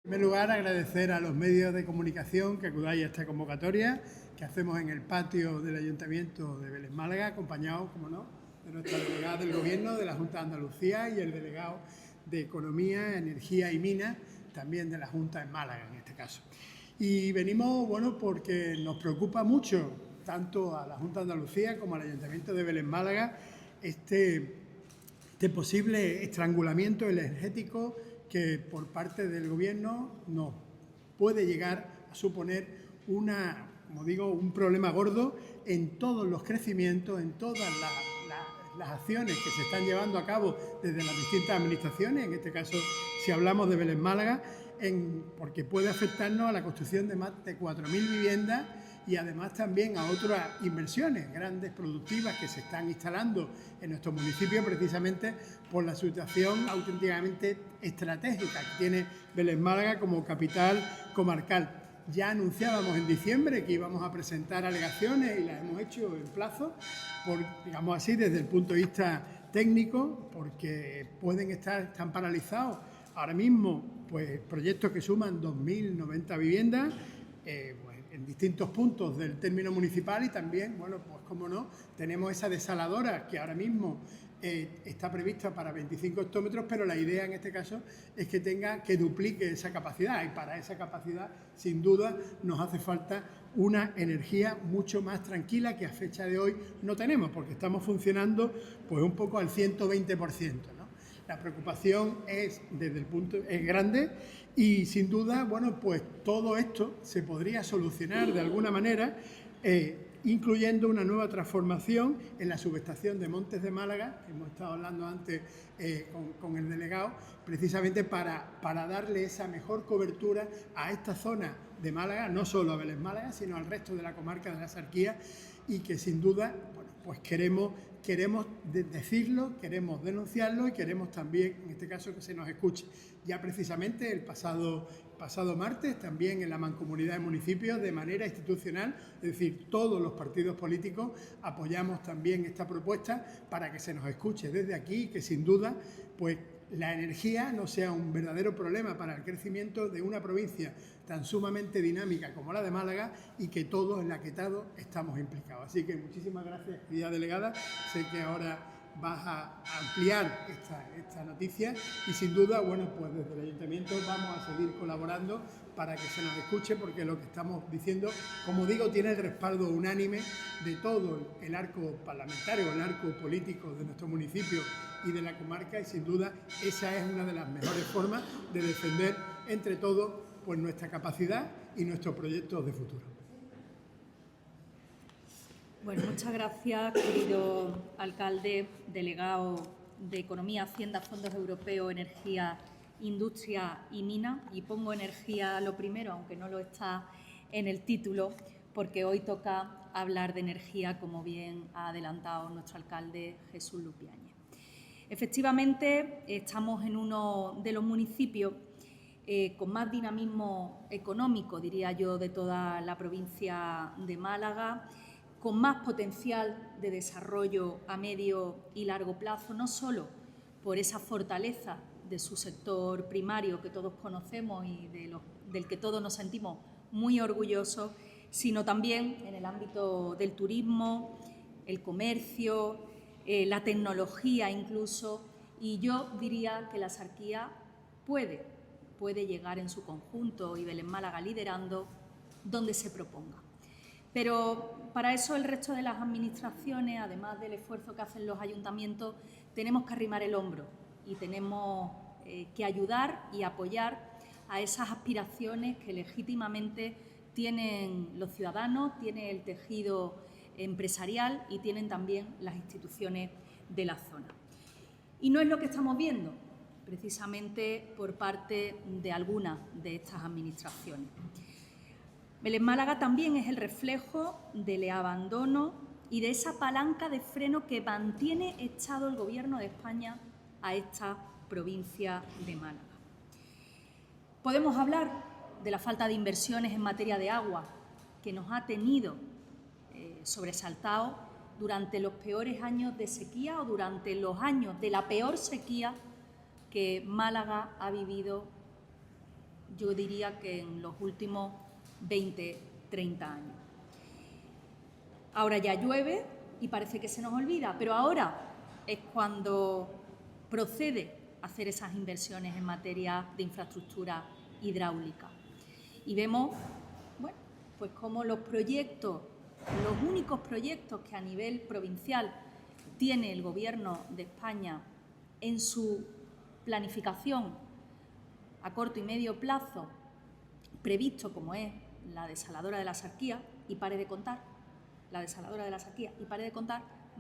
En primer lugar, agradecer a los medios de comunicación que acudáis a esta convocatoria que hacemos en el patio del Ayuntamiento de Vélez Málaga, acompañados, como no, de nuestra delegada del Gobierno de la Junta de Andalucía y el delegado de Economía, Energía y Minas, también de la Junta en Málaga, en este caso. Y venimos, bueno, porque nos preocupa mucho, tanto a la Junta de Andalucía como al Ayuntamiento de Vélez Málaga, este posible estrangulamiento energético que por parte del Gobierno nos puede llegar a suponer un problema gordo en todos los crecimientos, en todas las acciones que se están llevando a cabo desde las distintas administraciones, en este caso si hablamos de Vélez Málaga, porque puede afectarnos a la construcción de más de 4.000 viviendas y además también a otras inversiones grandes productivas que se están instalando en nuestro municipio precisamente por la situación auténticamente estratégica que tiene Vélez Málaga como capital comarcal. Ya anunciábamos en diciembre que íbamos a presentar alegaciones y las hemos hecho en plazo, digamos así, desde el punto de vista técnico, porque están paralizados ahora mismo pues, proyectos que suman 2.090 viviendas, en distintos puntos del término municipal y también, bueno, pues como no, tenemos esa desaladora que ahora mismo está prevista para 25 hectómetros, pero la idea en este caso es que duplique esa capacidad y para esa capacidad, sin duda, nos hace falta una energía mucho más tranquila que a fecha de hoy no tenemos, porque estamos funcionando pues un poco al 120%, ¿no? La preocupación es grande y sin duda, bueno, pues todo esto se podría solucionar de alguna manera incluyendo una nueva transformación en la subestación de Montes de Málaga, que hemos estado hablando antes con el delegado, precisamente para darle esa mejor cobertura a esta zona de Málaga, no solo a Vélez Málaga, sino al resto de la comarca de la Axarquía, y que sin duda, bueno, pues queremos decirlo, queremos denunciarlo y queremos también, en este caso, que se nos escuche. Ya precisamente el pasado martes, también en la Mancomunidad de Municipios, de manera institucional, es decir, todos los partidos políticos apoyamos también esta propuesta para que se nos escuche desde aquí y que sin duda, pues la energía no sea un verdadero problema para el crecimiento de una provincia tan sumamente dinámica como la de Málaga y que todos en la que todos estamos implicados. Así que muchísimas gracias, querida delegada. Sé que ahora vas a ampliar esta noticia y sin duda, bueno, pues desde el Ayuntamiento vamos a seguir colaborando para que se nos escuche porque lo que estamos diciendo, como digo, tiene el respaldo unánime de todo el arco parlamentario, el arco político de nuestro municipio y de la comarca y sin duda esa es una de las mejores formas de defender entre todos pues nuestra capacidad y nuestros proyectos de futuro. Bueno, muchas gracias, querido alcalde, delegado de Economía, Hacienda, Fondos Europeos, Energía, Industria y Minas. Y pongo energía lo primero, aunque no lo está en el título, porque hoy toca hablar de energía, como bien ha adelantado nuestro alcalde Jesús Lupiáñez. Efectivamente, estamos en uno de los municipios con más dinamismo económico, diría yo, de toda la provincia de Málaga, con más potencial de desarrollo a medio y largo plazo, no solo por esa fortaleza de su sector primario que todos conocemos y del que todos nos sentimos muy orgullosos, sino también en el ámbito del turismo, el comercio, la tecnología incluso, y yo diría que la Axarquía puede llegar en su conjunto y Vélez Málaga liderando donde se proponga. Pero para eso el resto de las administraciones, además del esfuerzo que hacen los ayuntamientos, tenemos que arrimar el hombro y tenemos que ayudar y apoyar a esas aspiraciones que legítimamente tienen los ciudadanos, tiene el tejido empresarial y tienen también las instituciones de la zona. Y no es lo que estamos viendo, precisamente por parte de algunas de estas administraciones. Vélez Málaga también es el reflejo del abandono y de esa palanca de freno que mantiene echado el Gobierno de España a esta provincia de Málaga. Podemos hablar de la falta de inversiones en materia de agua que nos ha tenido sobresaltados durante los peores años de sequía o durante los años de la peor sequía que Málaga ha vivido yo diría que en los últimos 20, 30 años. Ahora ya llueve y parece que se nos olvida, pero ahora es cuando procede a hacer esas inversiones en materia de infraestructura hidráulica. Y vemos, bueno, pues cómo los proyectos, los únicos proyectos que a nivel provincial tiene el Gobierno de España en su planificación a corto y medio plazo, previsto como es la desaladora de la Sarquía, y pare de contar,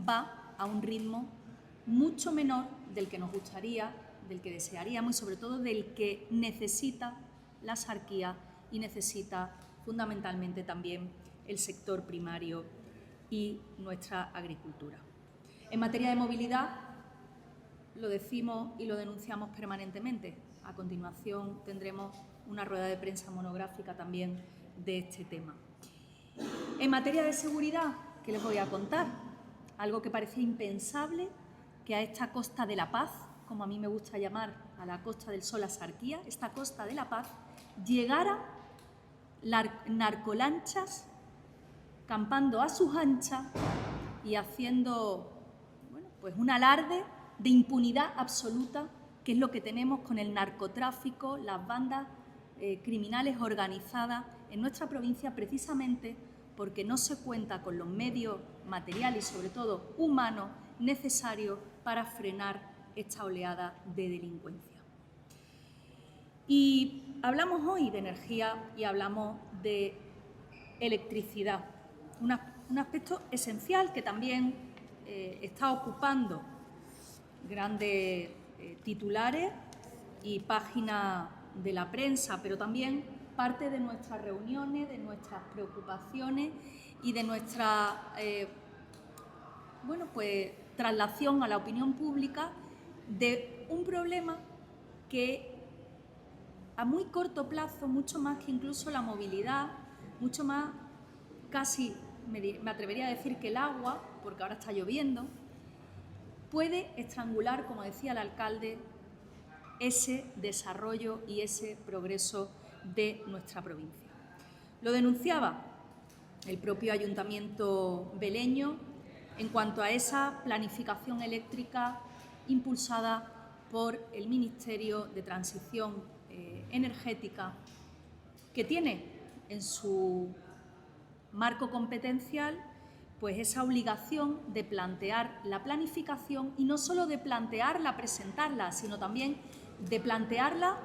va a un ritmo mucho menor del que nos gustaría, del que desearíamos y sobre todo del que necesita la Sarquía y necesita fundamentalmente también el sector primario y nuestra agricultura. En materia de movilidad, lo decimos y lo denunciamos permanentemente. A continuación tendremos una rueda de prensa monográfica también de este tema. En materia de seguridad, ¿qué les voy a contar? Algo que parecía impensable, que a esta Costa de la Paz, como a mí me gusta llamar a la Costa del Sol, a Sarquía, esta Costa de la Paz, llegara narcolanchas campando a sus anchas y haciendo, bueno, pues un alarde de impunidad absoluta, que es lo que tenemos con el narcotráfico, las bandas criminales organizadas en nuestra provincia, precisamente porque no se cuenta con los medios materiales y sobre todo humanos necesarios para frenar esta oleada de delincuencia. Y hablamos hoy de energía y hablamos de electricidad, un aspecto esencial que también está ocupando grandes titulares y páginas de la prensa, pero también parte de nuestras reuniones, de nuestras preocupaciones y de nuestra traslación a la opinión pública de un problema que a muy corto plazo, mucho más que incluso la movilidad, mucho más, casi me atrevería a decir que el agua, porque ahora está lloviendo, puede estrangular, como decía el alcalde, ese desarrollo y ese progreso de nuestra provincia. Lo denunciaba el propio Ayuntamiento beleño en cuanto a esa planificación eléctrica impulsada por el Ministerio de Transición Energética, que tiene en su marco competencial pues esa obligación de plantear la planificación y no solo de plantearla, presentarla, sino también de plantearla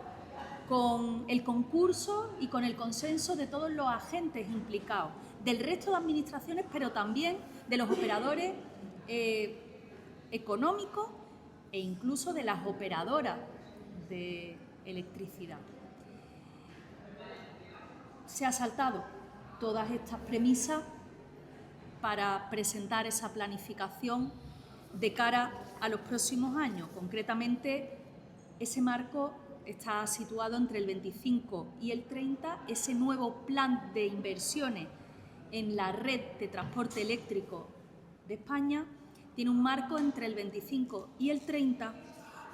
con el concurso y con el consenso de todos los agentes implicados, del resto de administraciones, pero también de los operadores económicos e incluso de las operadoras de electricidad. Se ha saltado todas estas premisas para presentar esa planificación de cara a los próximos años. Concretamente, ese marco está situado entre el 25 y el 30. Ese nuevo plan de inversiones en la red de transporte eléctrico de España tiene un marco entre el 25 y el 30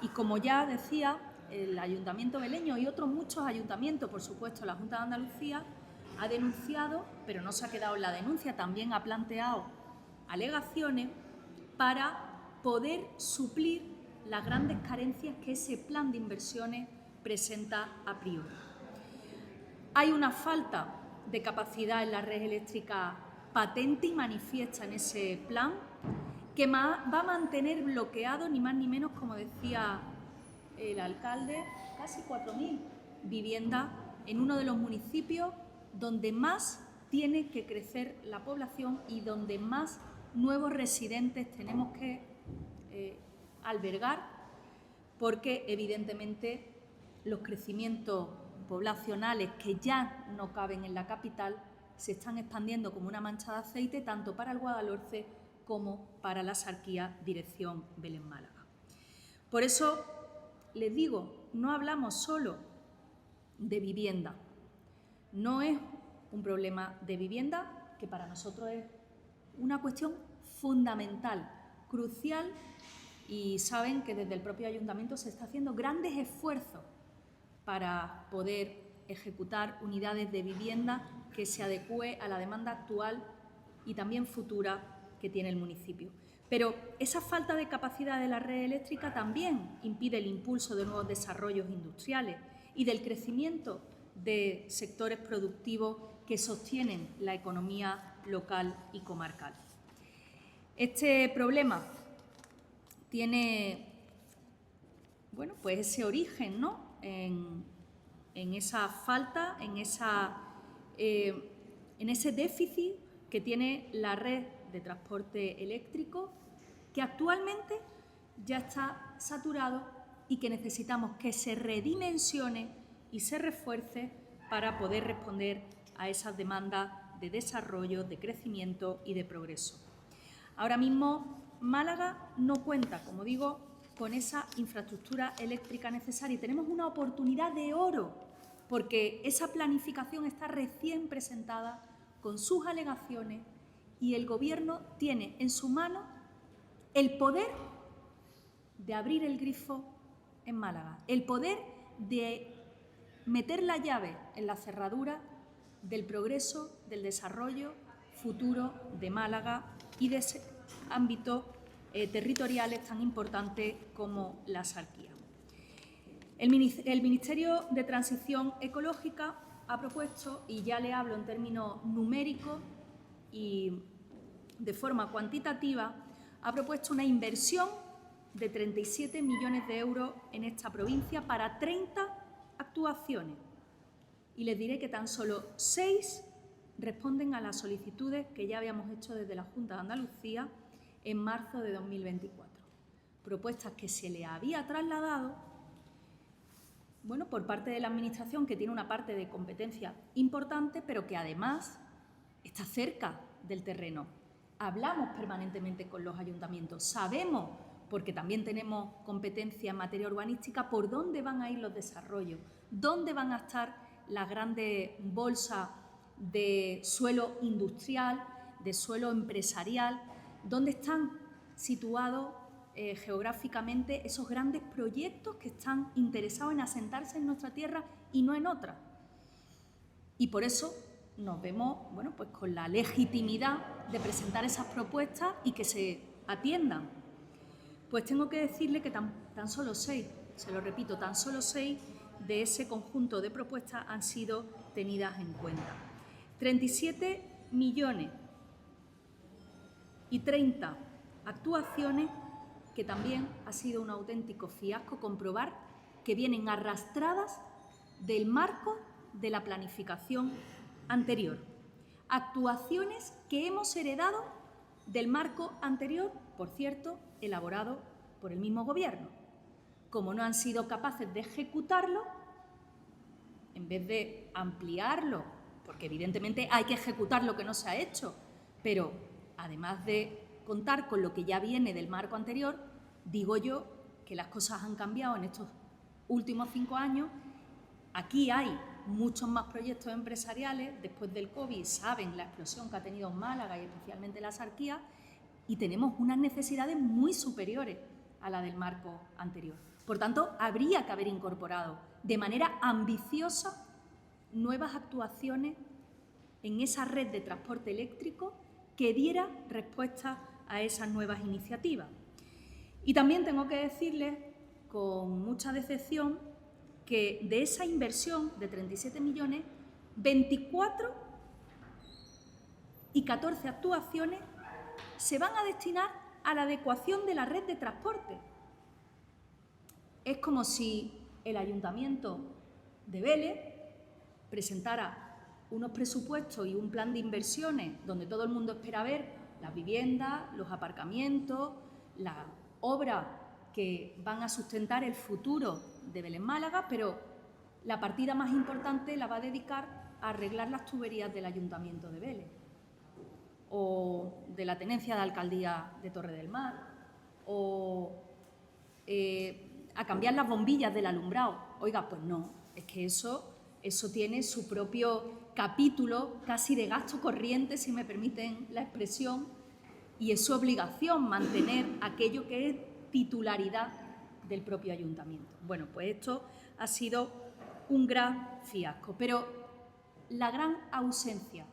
y, como ya decía, el Ayuntamiento beleño y otros muchos ayuntamientos, por supuesto la Junta de Andalucía, ha denunciado, pero no se ha quedado en la denuncia, también ha planteado alegaciones para poder suplir las grandes carencias que ese plan de inversiones presenta a priori. Hay una falta de capacidad en la red eléctrica patente y manifiesta en ese plan, que va a mantener bloqueado, ni más ni menos, como decía el alcalde, casi 4.000 viviendas en uno de los municipios donde más tiene que crecer la población y donde más nuevos residentes tenemos que albergar, porque evidentemente los crecimientos poblacionales que ya no caben en la capital se están expandiendo como una mancha de aceite tanto para el Guadalhorce como para la Sarquía dirección Belén-Málaga. Por eso les digo, no hablamos solo de vivienda, no es un problema de vivienda, que para nosotros es una cuestión fundamental, crucial, y saben que desde el propio ayuntamiento se está haciendo grandes esfuerzos para poder ejecutar unidades de vivienda que se adecúe a la demanda actual y también futura que tiene el municipio. Pero esa falta de capacidad de la red eléctrica también impide el impulso de nuevos desarrollos industriales y del crecimiento de sectores productivos que sostienen la economía local y comarcal. Este problema tiene, bueno, pues ese origen, ¿no?, en esa falta, en ese déficit que tiene la red de transporte eléctrico, que actualmente ya está saturado y que necesitamos que se redimensione y se refuerce para poder responder a esas demandas de desarrollo, de crecimiento y de progreso. Ahora mismo Málaga no cuenta, como digo, con esa infraestructura eléctrica necesaria y tenemos una oportunidad de oro porque esa planificación está recién presentada con sus alegaciones y el Gobierno tiene en su mano el poder de abrir el grifo en Málaga, el poder de meter la llave en la cerradura del progreso, del desarrollo futuro de Málaga y de ese ámbito territoriales tan importantes como la Sarquía. El Ministerio de Transición Ecológica ha propuesto, y ya le hablo en términos numéricos y de forma cuantitativa, ha propuesto una inversión de 37 millones de euros en esta provincia para 30 actuaciones. Y les diré que tan solo 6 responden a las solicitudes que ya habíamos hecho desde la Junta de Andalucía en marzo de 2024. Propuestas que se le había trasladado, bueno, por parte de la Administración, que tiene una parte de competencia importante, pero que además está cerca del terreno. Hablamos permanentemente con los ayuntamientos, sabemos, porque también tenemos competencia en materia urbanística, por dónde van a ir los desarrollos, dónde van a estar las grandes bolsas de suelo industrial, de suelo empresarial, dónde están situados geográficamente esos grandes proyectos que están interesados en asentarse en nuestra tierra y no en otra. Y por eso nos vemos, bueno, pues con la legitimidad de presentar esas propuestas y que se atiendan. Pues tengo que decirle que tan solo 6, se lo repito, tan solo 6 de ese conjunto de propuestas han sido tenidas en cuenta. 37 millones y 30 actuaciones que también ha sido un auténtico fiasco comprobar que vienen arrastradas del marco de la planificación anterior. Actuaciones que hemos heredado del marco anterior, por cierto, elaborado por el mismo Gobierno. Como no han sido capaces de ejecutarlo, en vez de ampliarlo, porque evidentemente hay que ejecutar lo que no se ha hecho, pero además de contar con lo que ya viene del marco anterior, digo yo que las cosas han cambiado en estos últimos 5 años. Aquí hay muchos más proyectos empresariales. Después del COVID saben la explosión que ha tenido Málaga y especialmente la Sarquía, y tenemos unas necesidades muy superiores a la del marco anterior. Por tanto, habría que haber incorporado de manera ambiciosa nuevas actuaciones en esa red de transporte eléctrico que diera respuesta a esas nuevas iniciativas. Y también tengo que decirles con mucha decepción que de esa inversión de 37 millones, 24 y 14 actuaciones se van a destinar a la adecuación de la red de transporte. Es como si el Ayuntamiento de Vélez presentara unos presupuestos y un plan de inversiones donde todo el mundo espera ver las viviendas, los aparcamientos, las obras que van a sustentar el futuro de Vélez Málaga, pero la partida más importante la va a dedicar a arreglar las tuberías del Ayuntamiento de Vélez o de la Tenencia de Alcaldía de Torre del Mar o a cambiar las bombillas del alumbrado. Oiga, pues no, es que eso tiene su propio capítulo casi de gasto corriente, si me permiten la expresión, y es su obligación mantener aquello que es titularidad del propio ayuntamiento. Bueno, pues esto ha sido un gran fiasco. Pero la gran ausencia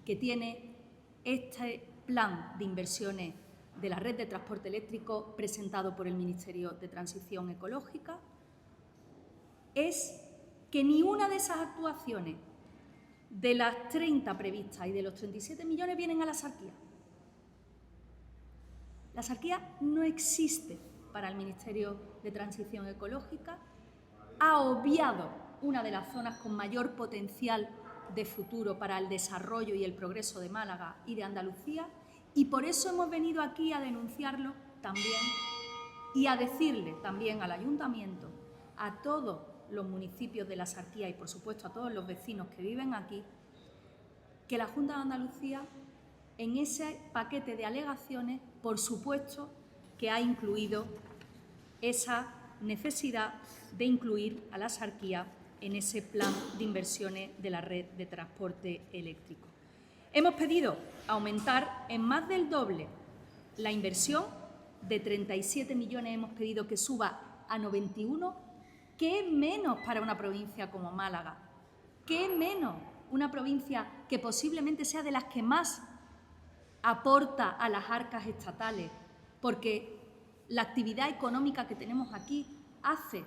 que tiene este plan de inversiones de la red de transporte eléctrico presentado por el Ministerio de Transición Ecológica es que ni una de esas actuaciones de las 30 previstas y de los 37 millones vienen a la Sarquía. La Sarquía no existe para el Ministerio de Transición Ecológica, ha obviado una de las zonas con mayor potencial de futuro para el desarrollo y el progreso de Málaga y de Andalucía, y por eso hemos venido aquí a denunciarlo también y a decirle también al Ayuntamiento, a todos los municipios de la Sarquía y, por supuesto, a todos los vecinos que viven aquí, que la Junta de Andalucía, en ese paquete de alegaciones, por supuesto, que ha incluido esa necesidad de incluir a la Sarquía en ese plan de inversiones de la red de transporte eléctrico. Hemos pedido aumentar en más del doble la inversión, de 37 millones hemos pedido que suba a 91, que es menos para una provincia como Málaga, que es menos una provincia que posiblemente sea de las que más aporta a las arcas estatales, porque la actividad económica que tenemos aquí hace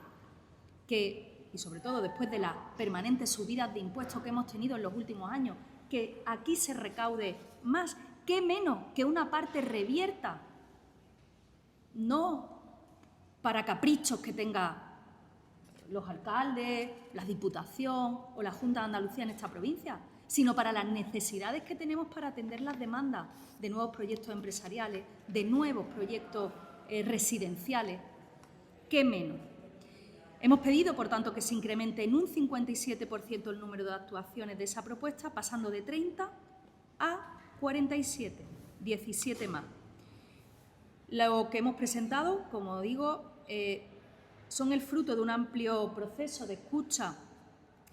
que, y sobre todo después de las permanentes subidas de impuestos que hemos tenido en los últimos años, que aquí se recaude más, que menos que una parte revierta, no para caprichos que tengan los alcaldes, la Diputación o la Junta de Andalucía en esta provincia, sino para las necesidades que tenemos para atender las demandas de nuevos proyectos empresariales, de nuevos proyectos residenciales. ¿Qué menos? Hemos pedido, por tanto, que se incremente en un 57% el número de actuaciones de esa propuesta, pasando de 30 a 47, 17 más. Lo que hemos presentado, como digo, son el fruto de un amplio proceso de escucha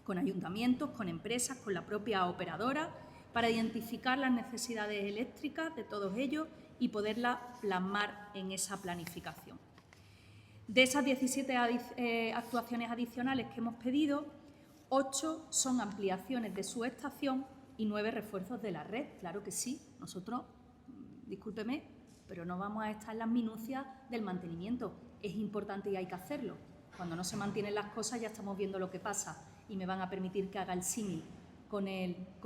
con ayuntamientos, con empresas, con la propia operadora, para identificar las necesidades eléctricas de todos ellos y poderlas plasmar en esa planificación. De esas 17 actuaciones adicionales que hemos pedido, 8 son ampliaciones de subestación y 9 refuerzos de la red. Claro que sí, nosotros, discúlpeme, pero no vamos a estar en las minucias del mantenimiento. Es importante y hay que hacerlo. Cuando no se mantienen las cosas ya estamos viendo lo que pasa y me van a permitir que haga el símil con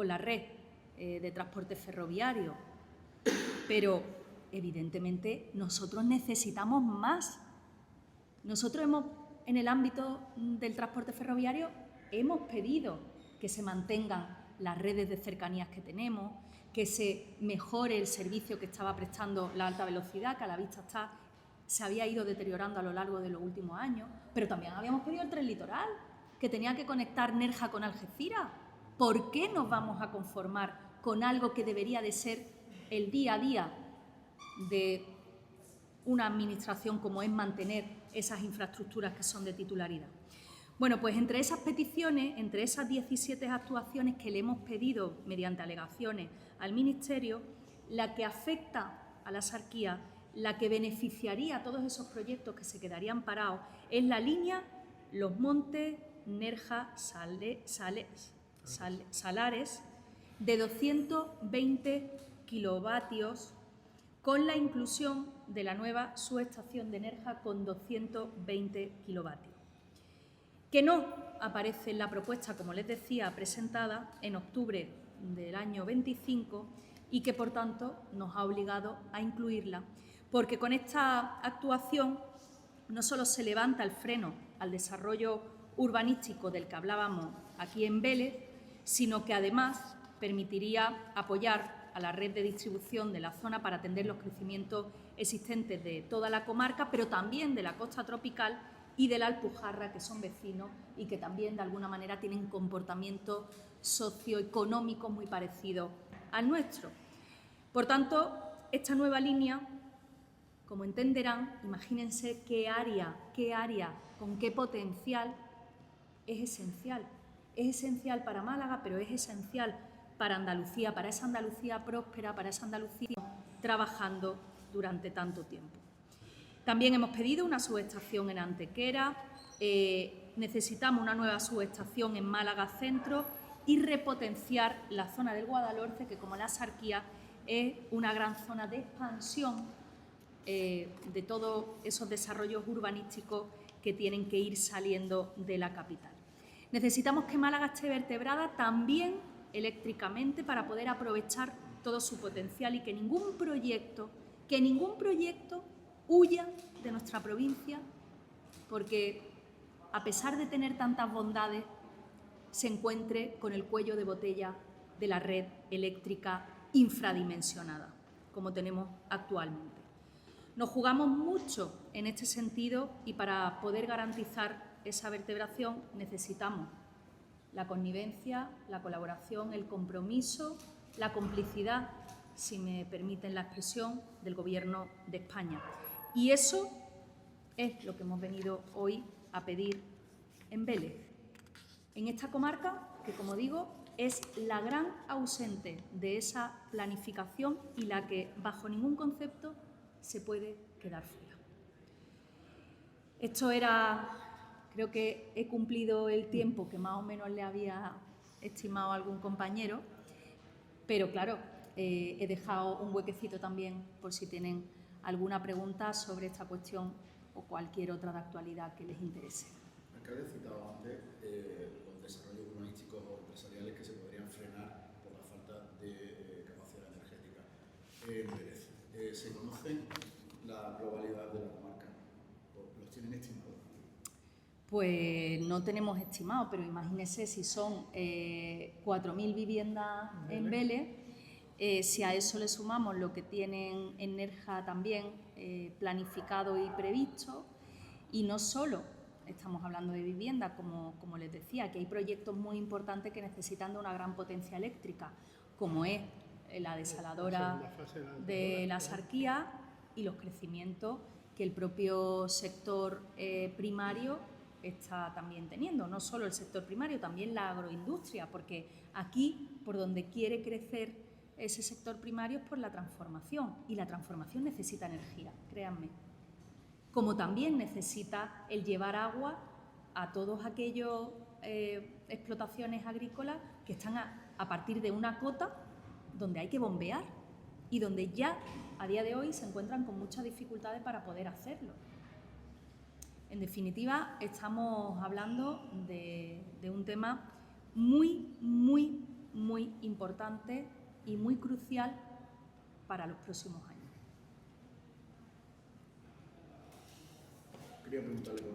la red de transporte ferroviario. Pero, evidentemente, nosotros necesitamos más. Nosotros en el ámbito del transporte ferroviario, hemos pedido que se mantengan las redes de cercanías que tenemos, que se mejore el servicio que estaba prestando la alta velocidad, que a la vista está, se había ido deteriorando a lo largo de los últimos años, pero también habíamos pedido el tren litoral, que tenía que conectar Nerja con Algeciras. ¿Por qué nos vamos a conformar con algo que debería de ser el día a día de una administración como es mantener esas infraestructuras que son de titularidad? Bueno, pues entre esas peticiones, entre esas 17 actuaciones que le hemos pedido mediante alegaciones al Ministerio, la que afecta a la Sarquía, la que beneficiaría a todos esos proyectos que se quedarían parados, es la línea Los Montes, Nerja, Salares, de 220 kilovatios, con la inclusión de la nueva subestación de Nerja con 220 kilovatios, que no aparece en la propuesta, como les decía, presentada en octubre del año 25 y que, por tanto, nos ha obligado a incluirla, porque con esta actuación no solo se levanta el freno al desarrollo urbanístico del que hablábamos aquí en Vélez, sino que además permitiría apoyar a la red de distribución de la zona para atender los crecimientos existentes de toda la comarca, pero también de la costa tropical y de la Alpujarra, que son vecinos y que también de alguna manera tienen comportamientos socioeconómicos muy parecidos al nuestro. Por tanto, esta nueva línea, como entenderán, imagínense qué área, con qué potencial, es esencial. Es esencial para Málaga, pero es esencial para Andalucía, para esa Andalucía próspera, para esa Andalucía trabajando durante tanto tiempo. También hemos pedido una subestación en Antequera, necesitamos una nueva subestación en Málaga Centro y repotenciar la zona del Guadalhorce, que como la Axarquía es una gran zona de expansión de todos esos desarrollos urbanísticos que tienen que ir saliendo de la capital. Necesitamos que Málaga esté vertebrada también eléctricamente para poder aprovechar todo su potencial y que ningún proyecto huya de nuestra provincia, porque a pesar de tener tantas bondades, se encuentre con el cuello de botella de la red eléctrica infradimensionada, como tenemos actualmente. Nos jugamos mucho en este sentido y para poder garantizar esa vertebración necesitamos la connivencia, la colaboración, el compromiso, la complicidad, si me permiten la expresión, del Gobierno de España. Y eso es lo que hemos venido hoy a pedir en Vélez, en esta comarca que, como digo, es la gran ausente de esa planificación y la que, bajo ningún concepto, se puede quedar fuera. Esto era, creo que he cumplido el tiempo que más o menos le había estimado a algún compañero, pero claro, he dejado un huequecito también por si tienen alguna pregunta sobre esta cuestión o cualquier otra de actualidad que les interese. Acá he citado antes los desarrollos urbanísticos o empresariales que se podrían frenar por la falta de capacidad energética en Vélez. ¿Se conocen la globalidad de la comarca? ¿Los tienen estimados? Pues no tenemos estimado, pero imagínese si son 4.000 viviendas en Vélez, si a eso le sumamos lo que tienen en Nerja también planificado y previsto, y no solo estamos hablando de vivienda, como les decía, que hay proyectos muy importantes que necesitan de una gran potencia eléctrica, como es la desaladora de la Axarquía y los crecimientos que el propio sector primario está también teniendo. No solo el sector primario, también la agroindustria, porque aquí, por donde quiere crecer ese sector primario, es por la transformación, y la transformación necesita energía, créanme. Como también necesita el llevar agua a todos aquellos explotaciones agrícolas que están a partir de una cota donde hay que bombear y donde ya a día de hoy se encuentran con muchas dificultades para poder hacerlo. En definitiva, estamos hablando de un tema muy, muy, muy importante y muy crucial para los próximos años. Quería preguntarle